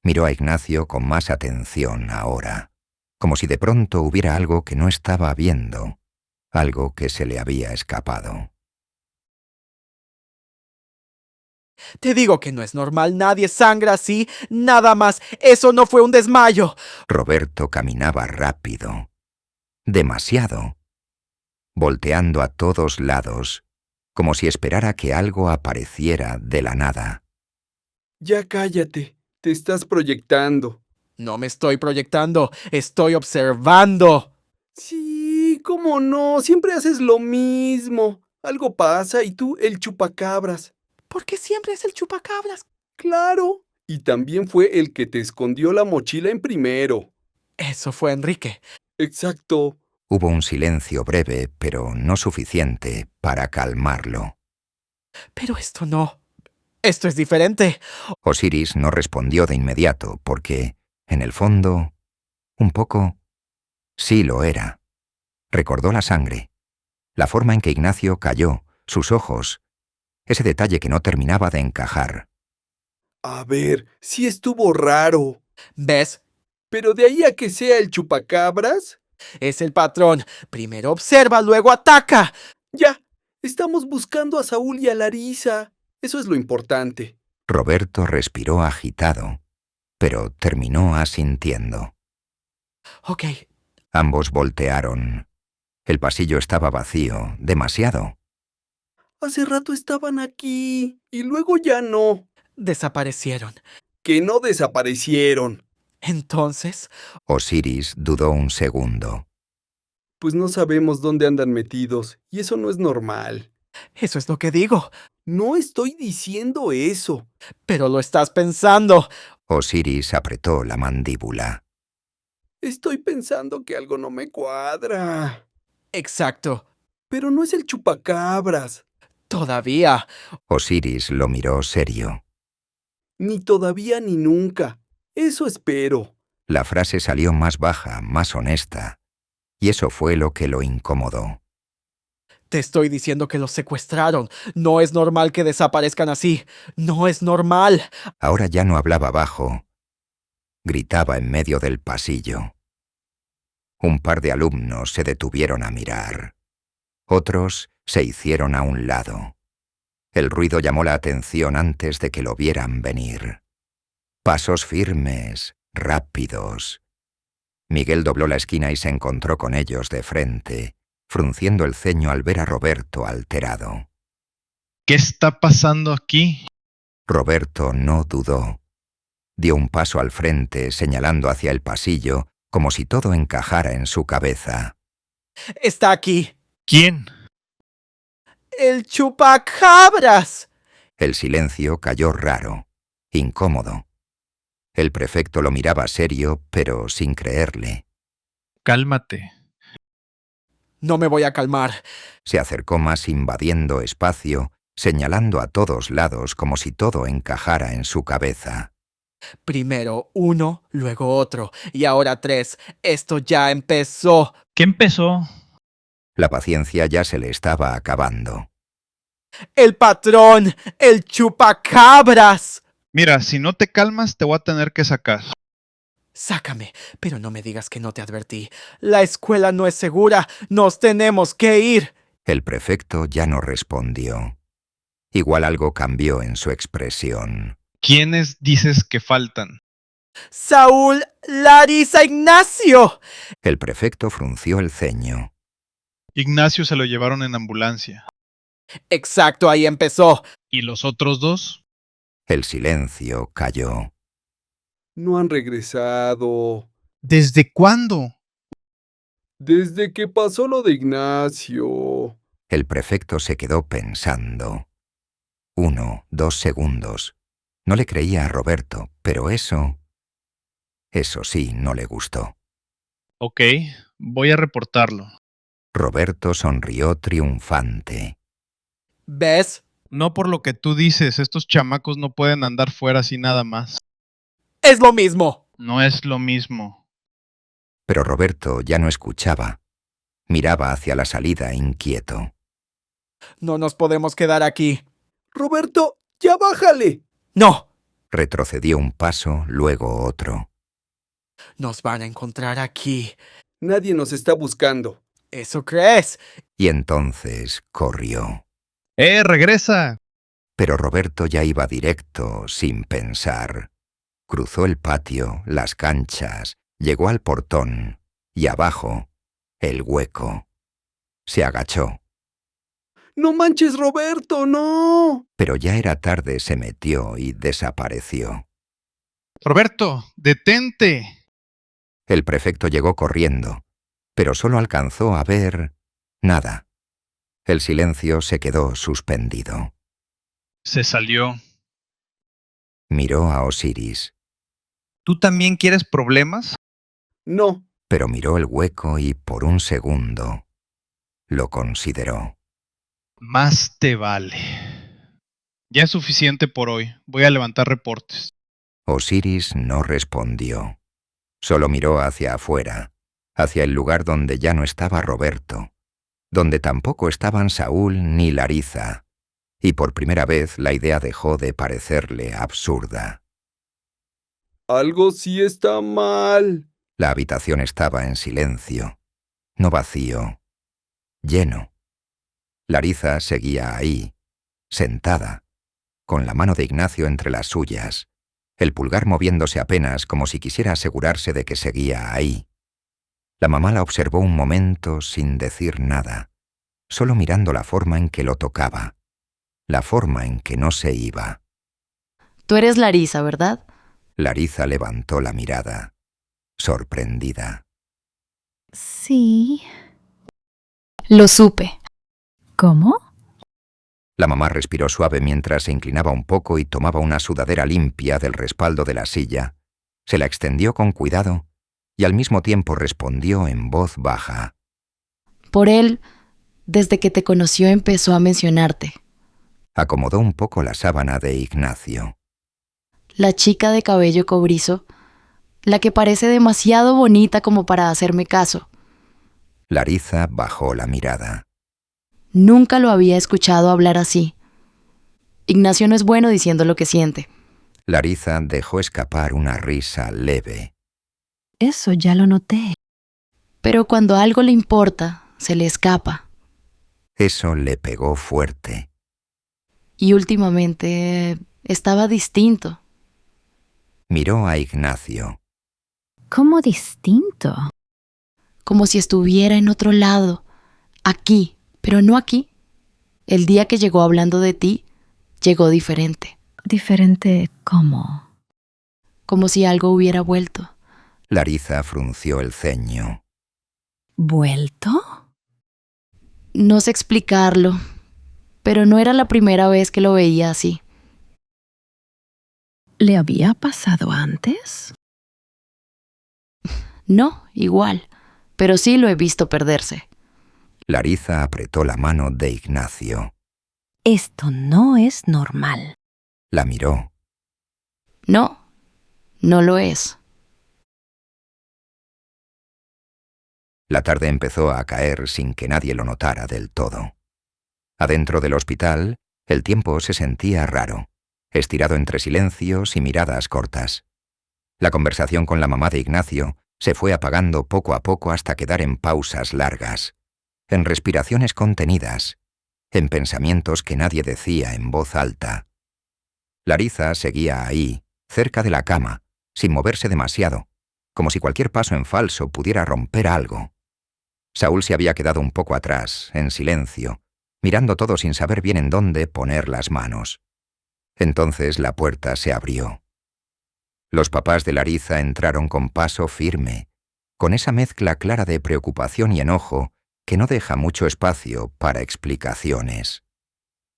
C: Miró a Ignacio con más atención ahora, como si de pronto hubiera algo que no estaba viendo, algo que se le había escapado.
F: Te digo que no es normal, nadie sangra así, nada más, eso no fue un desmayo.
C: Roberto caminaba rápido, demasiado, volteando a todos lados, como si esperara que algo apareciera de la nada.
G: Ya cállate, te estás proyectando.
F: No me estoy proyectando, estoy observando.
G: Sí, cómo no, siempre haces lo mismo. Algo pasa y tú el chupacabras.
F: ¿Por qué siempre es el chupacabras?
G: Claro. Y también fue el que te escondió la mochila en primero.
F: Eso fue Enrique.
G: Exacto.
C: Hubo un silencio breve, pero no suficiente para calmarlo.
F: Pero esto no. Esto es diferente.
C: Osiris no respondió de inmediato porque, en el fondo, un poco, sí lo era. Recordó la sangre, la forma en que Ignacio cayó, sus ojos, ese detalle que no terminaba de encajar.
G: A ver, sí estuvo raro.
F: ¿Ves?
G: Pero de ahí a que sea el chupacabras.
F: Es el patrón. Primero observa, luego ataca.
G: Ya, estamos buscando a Saúl y a Larisa. Eso es lo importante.
C: Roberto respiró agitado, pero terminó asintiendo.
F: Ok.
C: Ambos voltearon. El pasillo estaba vacío, demasiado.
G: Hace rato estaban aquí y luego ya no.
F: Desaparecieron.
G: Que no desaparecieron.
F: Entonces,
C: Osiris dudó un segundo.
G: Pues no sabemos dónde andan metidos, y eso no es normal.
F: Eso es lo que digo.
G: No estoy diciendo eso.
F: Pero lo estás pensando.
C: Osiris apretó la mandíbula.
G: Estoy pensando que algo no me cuadra.
F: Exacto.
G: Pero no es el chupacabras.
F: Todavía.
C: Osiris lo miró serio.
G: Ni todavía ni nunca. Eso espero.
C: La frase salió más baja, más honesta. Y eso fue lo que lo incomodó.
F: Te estoy diciendo que los secuestraron. No es normal que desaparezcan así. No es normal.
C: Ahora ya no hablaba bajo. Gritaba en medio del pasillo. Un par de alumnos se detuvieron a mirar. Otros se hicieron a un lado. El ruido llamó la atención antes de que lo vieran venir. Pasos firmes, rápidos. Miguel dobló la esquina y se encontró con ellos de frente, frunciendo el ceño al ver a Roberto alterado.
R: ¿Qué está pasando aquí?
C: Roberto no dudó. Dio un paso al frente, señalando hacia el pasillo, como si todo encajara en su cabeza.
F: Está aquí.
R: ¿Quién?
F: ¡El chupacabras!
C: El silencio cayó raro, incómodo. El prefecto lo miraba serio, pero sin creerle.
R: Cálmate.
F: No me voy a calmar.
C: Se acercó más invadiendo espacio, señalando a todos lados como si todo encajara en su cabeza.
F: Primero uno, luego otro, y ahora tres. Esto ya empezó.
R: ¿Qué empezó?
C: La paciencia ya se le estaba acabando.
F: ¡El patrón! ¡El chupacabras!
R: Mira, si no te calmas, te voy a tener que sacar.
F: Sácame, pero no me digas que no te advertí. La escuela no es segura. Nos tenemos que ir.
C: El prefecto ya no respondió. Igual algo cambió en su expresión.
R: ¿Quiénes dices que faltan?
F: Saúl, Larisa, Ignacio.
C: El prefecto frunció el ceño.
R: Ignacio se lo llevaron en ambulancia.
F: Exacto, ahí empezó.
R: ¿Y los otros dos?
C: El silencio cayó.
G: No han regresado.
R: ¿Desde cuándo?
G: Desde que pasó lo de Ignacio.
C: El prefecto se quedó pensando. 1, 2 segundos. No le creía a Roberto, pero eso sí no le gustó.
R: Ok, voy a reportarlo.
C: Roberto sonrió triunfante.
F: ¿Ves?
R: No por lo que tú dices, estos chamacos no pueden andar fuera así nada más.
F: Es lo mismo.
R: No es lo mismo.
C: Pero Roberto ya no escuchaba. Miraba hacia la salida inquieto.
F: No nos podemos quedar aquí.
G: Roberto, ya bájale.
F: No.
C: Retrocedió un paso, luego otro.
F: Nos van a encontrar aquí.
G: Nadie nos está buscando.
F: ¿Eso crees?
C: Y entonces corrió.
R: ¡Regresa!
C: Pero Roberto ya iba directo, sin pensar. Cruzó el patio, las canchas, llegó al portón, y abajo, el hueco. Se agachó.
G: ¡No manches, Roberto, no!
C: Pero ya era tarde, se metió y desapareció.
R: ¡Roberto, detente!
C: El prefecto llegó corriendo, pero solo alcanzó a ver nada. El silencio se quedó suspendido.
R: Se salió.
C: Miró a Osiris.
R: ¿Tú también quieres problemas?
G: No.
C: Pero miró el hueco y por un segundo lo consideró.
R: Más te vale. Ya es suficiente por hoy. Voy a levantar reportes.
C: Osiris no respondió. Solo miró hacia afuera, hacia el lugar donde ya no estaba Roberto, donde tampoco estaban Saúl ni Larisa, y por primera vez la idea dejó de parecerle absurda.
G: Algo sí está mal.
C: La habitación estaba en silencio, no vacío, lleno. Larisa seguía ahí, sentada, con la mano de Ignacio entre las suyas, el pulgar moviéndose apenas como si quisiera asegurarse de que seguía ahí. La mamá la observó un momento sin decir nada, solo mirando la forma en que lo tocaba, la forma en que no se iba.
Q: Tú eres Larisa, ¿verdad?
C: Larisa levantó la mirada, sorprendida.
K: Sí.
Q: Lo supe.
B: ¿Cómo?
C: La mamá respiró suave mientras se inclinaba un poco y tomaba una sudadera limpia del respaldo de la silla. Se la extendió con cuidado y al mismo tiempo respondió en voz baja.
Q: Por él, desde que te conoció empezó a mencionarte.
C: Acomodó un poco la sábana de Ignacio.
Q: La chica de cabello cobrizo, la que parece demasiado bonita como para hacerme caso.
C: Larisa bajó la mirada.
Q: Nunca lo había escuchado hablar así. Ignacio no es bueno diciendo lo que siente.
C: Larisa dejó escapar una risa leve.
B: Eso ya lo noté.
Q: Pero cuando algo le importa, se le escapa.
C: Eso le pegó fuerte.
Q: Y últimamente estaba distinto.
C: Miró a Ignacio.
B: ¿Cómo distinto?
Q: Como si estuviera en otro lado, aquí, pero no aquí. El día que llegó hablando de ti, llegó diferente.
B: ¿Diferente cómo?
Q: Como si algo hubiera vuelto.
C: Larisa frunció el ceño.
B: ¿Vuelto?
Q: No sé explicarlo, pero no era la primera vez que lo veía así.
B: ¿Le había pasado antes?
Q: No, igual, pero sí lo he visto perderse.
C: Larisa apretó la mano de Ignacio.
B: Esto no es normal.
C: La miró.
Q: No, no lo es.
C: La tarde empezó a caer sin que nadie lo notara del todo. Adentro del hospital, el tiempo se sentía raro, estirado entre silencios y miradas cortas. La conversación con la mamá de Ignacio se fue apagando poco a poco hasta quedar en pausas largas, en respiraciones contenidas, en pensamientos que nadie decía en voz alta. Larisa seguía ahí, cerca de la cama, sin moverse demasiado, como si cualquier paso en falso pudiera romper algo. Saúl se había quedado un poco atrás, en silencio, mirando todo sin saber bien en dónde poner las manos. Entonces la puerta se abrió. Los papás de Larisa entraron con paso firme, con esa mezcla clara de preocupación y enojo que no deja mucho espacio para explicaciones.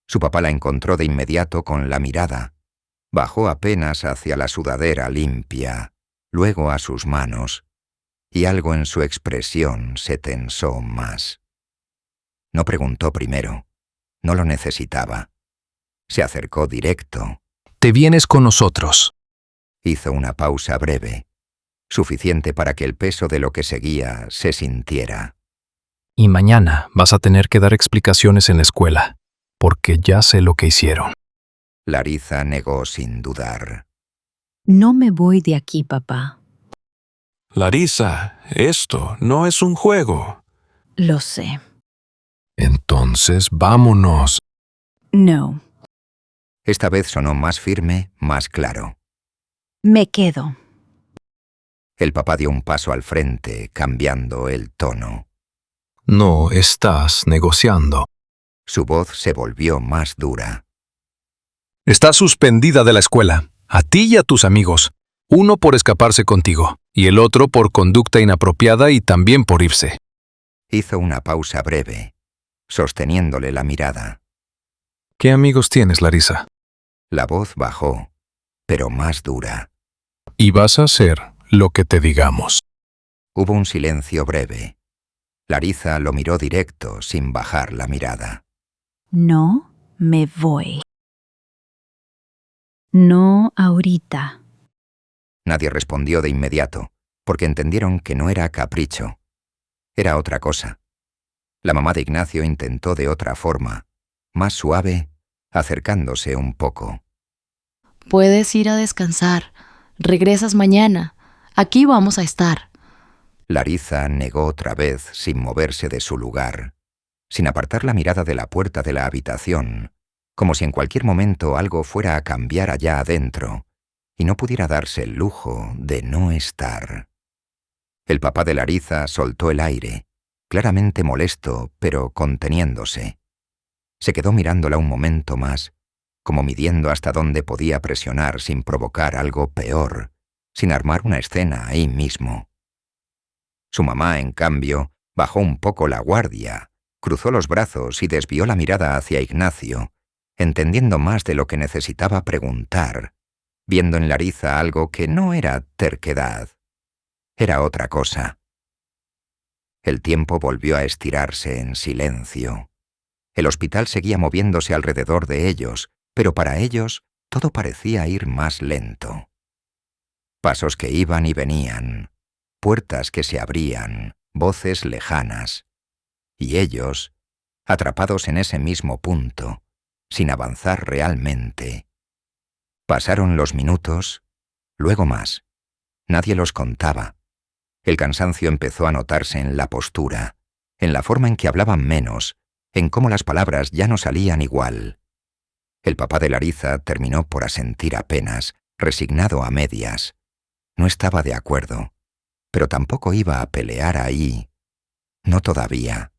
C: Su papá la encontró de inmediato con la mirada. Bajó apenas hacia la sudadera limpia, luego a sus manos, y algo en su expresión se tensó más. No preguntó primero. No lo necesitaba. Se acercó directo.
S: Te vienes con nosotros.
C: Hizo una pausa breve, suficiente para que el peso de lo que seguía se sintiera.
S: Y mañana vas a tener que dar explicaciones en la escuela, porque ya sé lo que hicieron.
C: Larisa negó sin dudar.
B: No me voy de aquí, papá.
T: Larisa, esto no es un juego.
B: Lo sé.
T: Entonces, vámonos.
B: No.
C: Esta vez sonó más firme, más claro.
B: Me quedo.
C: El papá dio un paso al frente, cambiando el tono.
T: No estás negociando.
C: Su voz se volvió más dura.
S: Estás suspendida de la escuela, a ti y a tus amigos. Uno por escaparse contigo, y el otro por conducta inapropiada y también por irse.
C: Hizo una pausa breve, sosteniéndole la mirada.
S: ¿Qué amigos tienes, Larisa?
C: La voz bajó, pero más dura.
S: Y vas a hacer lo que te digamos.
C: Hubo un silencio breve. Larisa lo miró directo, sin bajar la mirada.
B: No me voy. No ahorita.
C: Nadie respondió de inmediato, porque entendieron que no era capricho. Era otra cosa. La mamá de Ignacio intentó de otra forma, más suave, acercándose un poco.
Q: Puedes ir a descansar. Regresas mañana. Aquí vamos a estar.
C: Larisa negó otra vez sin moverse de su lugar, sin apartar la mirada de la puerta de la habitación, como si en cualquier momento algo fuera a cambiar allá adentro y no pudiera darse el lujo de no estar. El papá de Larisa soltó el aire, claramente molesto, pero conteniéndose. Se quedó mirándola un momento más, como midiendo hasta dónde podía presionar sin provocar algo peor, sin armar una escena ahí mismo. Su mamá, en cambio, bajó un poco la guardia, cruzó los brazos y desvió la mirada hacia Ignacio, entendiendo más de lo que necesitaba preguntar, viendo en Larisa algo que no era terquedad, era otra cosa. El tiempo volvió a estirarse en silencio. El hospital seguía moviéndose alrededor de ellos, pero para ellos todo parecía ir más lento. Pasos que iban y venían, puertas que se abrían, voces lejanas. Y ellos, atrapados en ese mismo punto, sin avanzar realmente. Pasaron los minutos, luego más. Nadie los contaba. El cansancio empezó a notarse en la postura, en la forma en que hablaban menos, en cómo las palabras ya no salían igual. El papá de Larisa terminó por asentir apenas, resignado a medias. No estaba de acuerdo, pero tampoco iba a pelear ahí. No todavía.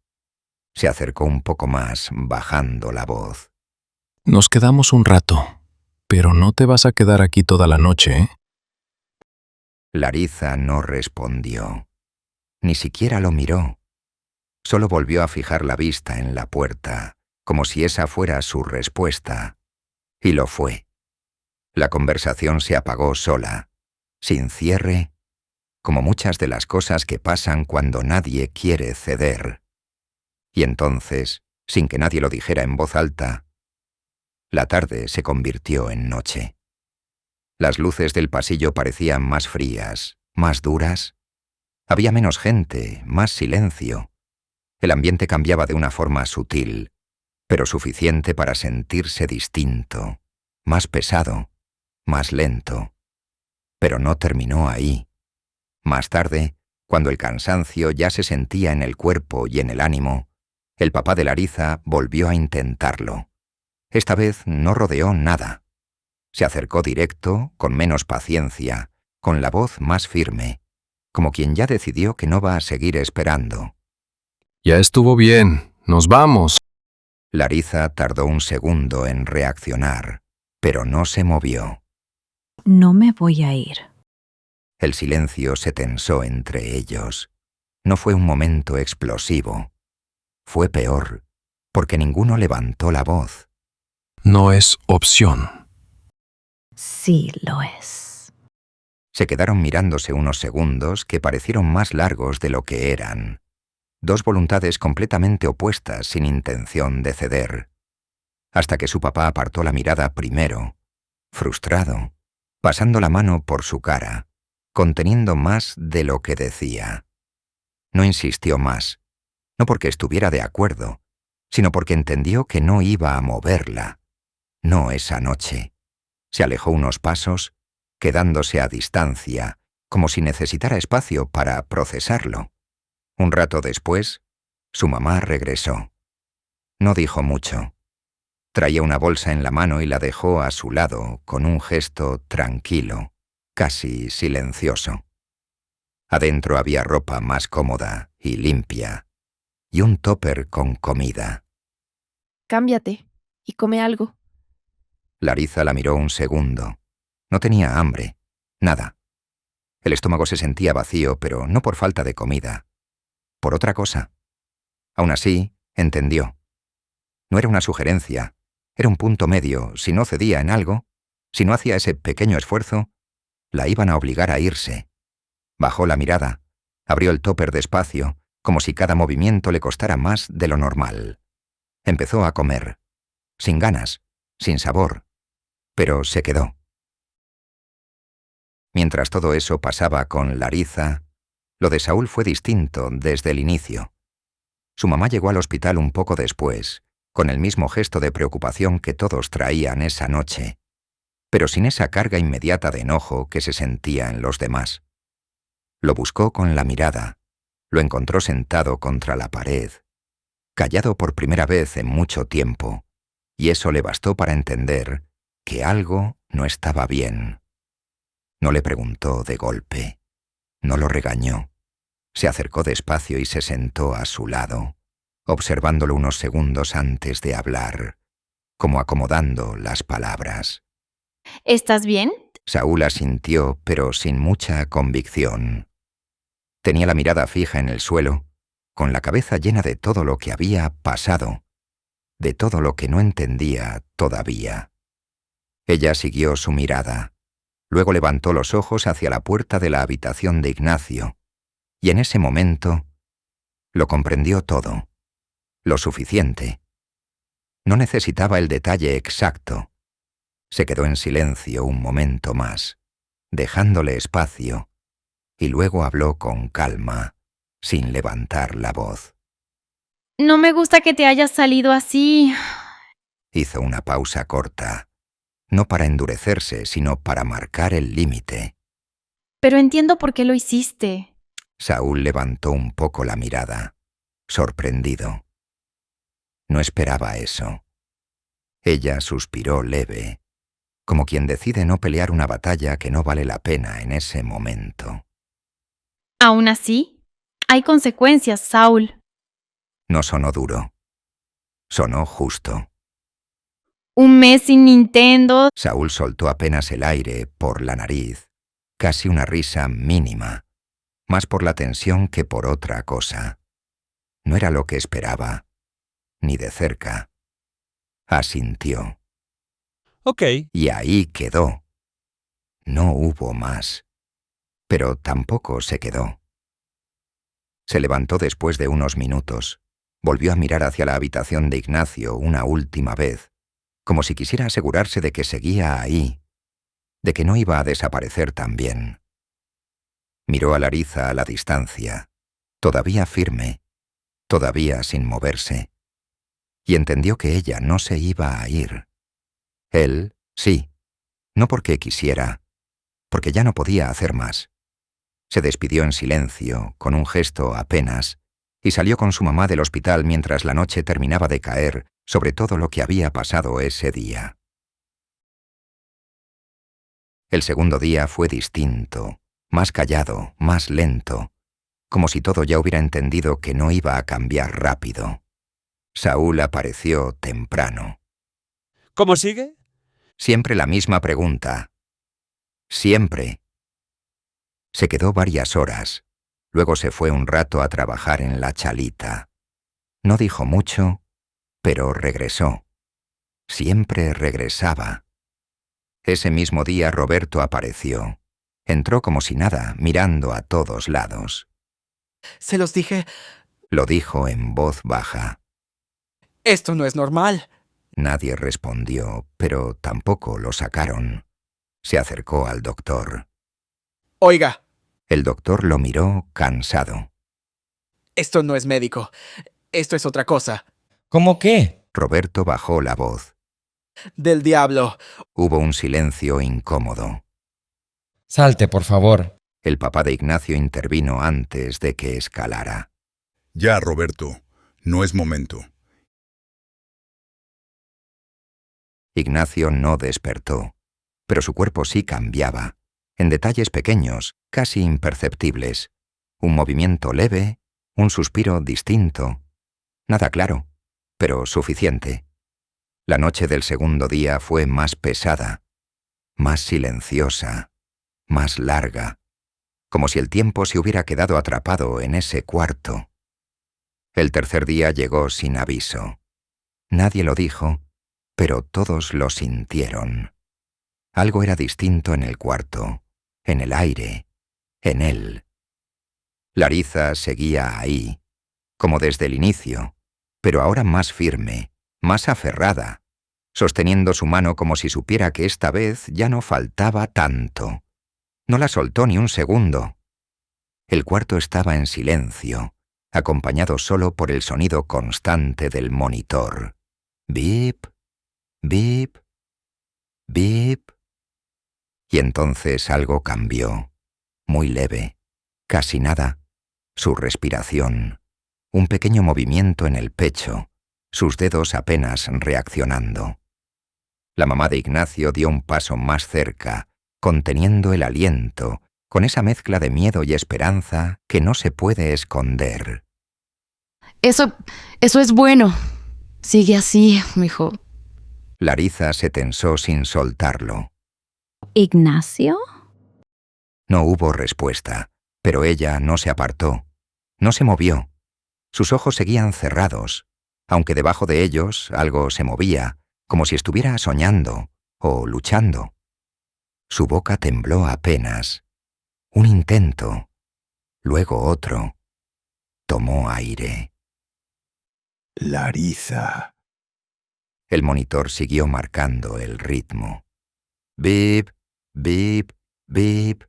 C: Se acercó un poco más, bajando la voz.
T: Nos quedamos un rato, pero no te vas a quedar aquí toda la noche, ¿eh?
C: Larisa no respondió. Ni siquiera lo miró. Solo volvió a fijar la vista en la puerta, como si esa fuera su respuesta. Y lo fue. La conversación se apagó sola, sin cierre, como muchas de las cosas que pasan cuando nadie quiere ceder. Y entonces, sin que nadie lo dijera en voz alta, la tarde se convirtió en noche. Las luces del pasillo parecían más frías, más duras. Había menos gente, más silencio. El ambiente cambiaba de una forma sutil, pero suficiente para sentirse distinto, más pesado, más lento. Pero no terminó ahí. Más tarde, cuando el cansancio ya se sentía en el cuerpo y en el ánimo, el papá de Larisa volvió a intentarlo. Esta vez no rodeó nada. Se acercó directo, con menos paciencia, con la voz más firme, como quien ya decidió que no va a seguir esperando.
T: Ya estuvo bien, nos vamos.
C: Larisa tardó un segundo en reaccionar, pero no se movió.
B: No me voy a ir.
C: El silencio se tensó entre ellos. No fue un momento explosivo. Fue peor, porque ninguno levantó la voz.
T: No es opción.
B: Sí lo es.
C: Se quedaron mirándose unos segundos que parecieron más largos de lo que eran. Dos voluntades completamente opuestas sin intención de ceder. Hasta que su papá apartó la mirada primero, frustrado, pasando la mano por su cara, conteniendo más de lo que decía. No insistió más, no porque estuviera de acuerdo, sino porque entendió que no iba a moverla. No esa noche. Se alejó unos pasos, quedándose a distancia, como si necesitara espacio para procesarlo. Un rato después, su mamá regresó. No dijo mucho. Traía una bolsa en la mano y la dejó a su lado con un gesto tranquilo, casi silencioso. Adentro había ropa más cómoda y limpia, y un tupper con comida.
U: Cámbiate y come algo.
C: Larisa la miró un segundo. No tenía hambre, nada. El estómago se sentía vacío, pero no por falta de comida. Por otra cosa. Aún así, entendió. No era una sugerencia, era un punto medio. Si no cedía en algo, si no hacía ese pequeño esfuerzo, la iban a obligar a irse. Bajó la mirada, abrió el tupper despacio, como si cada movimiento le costara más de lo normal. Empezó a comer, sin ganas, sin sabor, pero se quedó. Mientras todo eso pasaba con Larisa, lo de Saúl fue distinto desde el inicio. Su mamá llegó al hospital un poco después, con el mismo gesto de preocupación que todos traían esa noche, pero sin esa carga inmediata de enojo que se sentía en los demás. Lo buscó con la mirada, lo encontró sentado contra la pared, callado por primera vez en mucho tiempo, y eso le bastó para entender que algo no estaba bien. No le preguntó de golpe, no lo regañó. Se acercó despacio y se sentó a su lado, observándolo unos segundos antes de hablar, como acomodando las palabras.
U: ¿Estás bien?
C: Saúl asintió, pero sin mucha convicción. Tenía la mirada fija en el suelo, con la cabeza llena de todo lo que había pasado, de todo lo que no entendía todavía. Ella siguió su mirada. Luego levantó los ojos hacia la puerta de la habitación de Ignacio, y en ese momento lo comprendió todo, lo suficiente. No necesitaba el detalle exacto. Se quedó en silencio un momento más, dejándole espacio, y luego habló con calma, sin levantar la voz.
U: No me gusta que te hayas salido así.
C: Hizo una pausa corta, no para endurecerse, sino para marcar el límite.
U: Pero entiendo por qué lo hiciste.
C: Saúl levantó un poco la mirada, sorprendido. No esperaba eso. Ella suspiró leve, como quien decide no pelear una batalla que no vale la pena en ese momento.
U: Aún así, hay consecuencias, Saúl.
C: No sonó duro. Sonó justo.
U: Un mes sin Nintendo.
C: Saúl soltó apenas el aire por la nariz, casi una risa mínima, más por la tensión que por otra cosa. No era lo que esperaba, ni de cerca. Asintió.
D: Ok.
C: Y ahí quedó. No hubo más. Pero tampoco se quedó. Se levantó después de unos minutos. Volvió a mirar hacia la habitación de Ignacio una última vez, como si quisiera asegurarse de que seguía ahí, de que no iba a desaparecer también. Miró a Larissa a la distancia, todavía firme, todavía sin moverse, y entendió que ella no se iba a ir. Él, sí, no porque quisiera, porque ya no podía hacer más. Se despidió en silencio, con un gesto apenas, y salió con su mamá del hospital mientras la noche terminaba de caer sobre todo lo que había pasado ese día. El segundo día fue distinto, más callado, más lento, como si todo ya hubiera entendido que no iba a cambiar rápido. Saúl apareció temprano.
D: ¿Cómo sigue?
C: Siempre la misma pregunta. Siempre. Se quedó varias horas. Luego se fue un rato a trabajar en la chalita. No dijo mucho, pero regresó. Siempre regresaba. Ese mismo día Roberto apareció. Entró como si nada, mirando a todos lados.
F: Se los dije.
C: Lo dijo en voz baja.
F: Esto no es normal.
C: Nadie respondió, pero tampoco lo sacaron. Se acercó al doctor.
F: Oiga.
C: El doctor lo miró cansado.
F: Esto no es médico. Esto es otra cosa.
P: ¿Cómo qué?
C: Roberto bajó la voz.
F: Del diablo.
C: Hubo un silencio incómodo.
P: Salte, por favor.
C: El papá de Ignacio intervino antes de que escalara.
H: Ya, Roberto. No es momento.
C: Ignacio no despertó, pero su cuerpo sí cambiaba, en detalles pequeños, casi imperceptibles. Un movimiento leve, un suspiro distinto. Nada claro, pero suficiente. La noche del segundo día fue más pesada, más silenciosa, más larga, como si el tiempo se hubiera quedado atrapado en ese cuarto. El tercer día llegó sin aviso. Nadie lo dijo, pero todos lo sintieron. Algo era distinto en el cuarto, en el aire, en él. Larissa seguía ahí, como desde el inicio, pero ahora más firme, más aferrada, sosteniendo su mano como si supiera que esta vez ya no faltaba tanto. No la soltó ni un segundo. El cuarto estaba en silencio, acompañado solo por el sonido constante del monitor. Bip, bip, bip. Y entonces algo cambió, muy leve, casi nada. Su respiración, un pequeño movimiento en el pecho, sus dedos apenas reaccionando. La mamá de Ignacio dio un paso más cerca, conteniendo el aliento, con esa mezcla de miedo y esperanza que no se puede esconder.
Q: Eso es bueno. Sigue así, mijo.
C: Larissa se tensó sin soltarlo.
B: ¿Ignacio?
C: No hubo respuesta, pero ella no se apartó, no se movió. Sus ojos seguían cerrados, aunque debajo de ellos algo se movía, como si estuviera soñando o luchando. Su boca tembló apenas. Un intento, luego otro. Tomó aire.
A: Larissa.
C: El monitor siguió marcando el ritmo. Bip, bip, bip.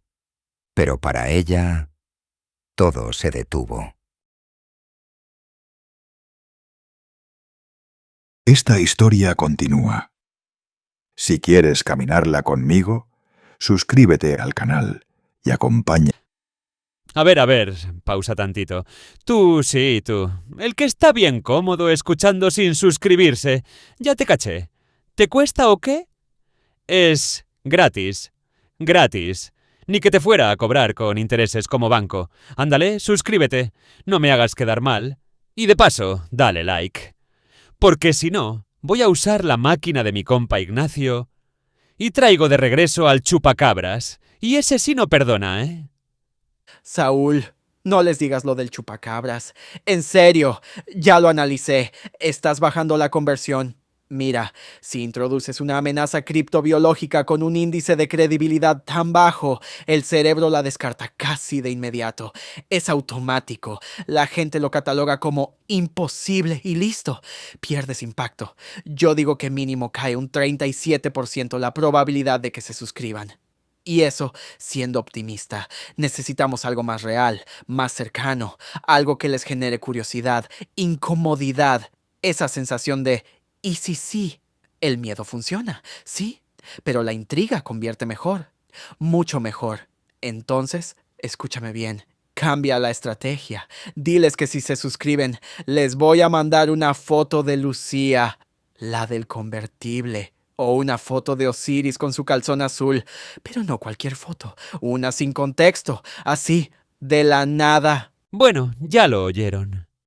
C: Pero para ella, todo se detuvo.
A: Esta historia continúa. Si quieres caminarla conmigo, suscríbete al canal y acompaña.
D: A ver, pausa tantito. Tú, sí, tú. El que está bien cómodo escuchando sin suscribirse. Ya te caché. ¿Te cuesta o qué? Es gratis. Gratis. Ni que te fuera a cobrar con intereses como banco. Ándale, suscríbete. No me hagas quedar mal. Y de paso, dale like. Porque si no, voy a usar la máquina de mi compa Ignacio y traigo de regreso al chupacabras. Y ese sí no perdona, ¿eh?
F: Saúl, no les digas lo del chupacabras. En serio, ya lo analicé. Estás bajando la conversión. Mira, si introduces una amenaza criptobiológica con un índice de credibilidad tan bajo, el cerebro la descarta casi de inmediato. Es automático. La gente lo cataloga como imposible y listo. Pierdes impacto. Yo digo que mínimo cae un 37% la probabilidad de que se suscriban. Y eso, siendo optimista, necesitamos algo más real, más cercano, algo que les genere curiosidad, incomodidad, esa sensación de ¿y si sí? El miedo funciona, sí, pero la intriga convierte mejor, mucho mejor. Entonces, escúchame bien, cambia la estrategia. Diles que si se suscriben, les voy a mandar una foto de Lucía, la del convertible. O una foto de Osiris con su calzón azul. Pero no cualquier foto. Una sin contexto. Así, de la nada.
D: Bueno, ya lo oyeron.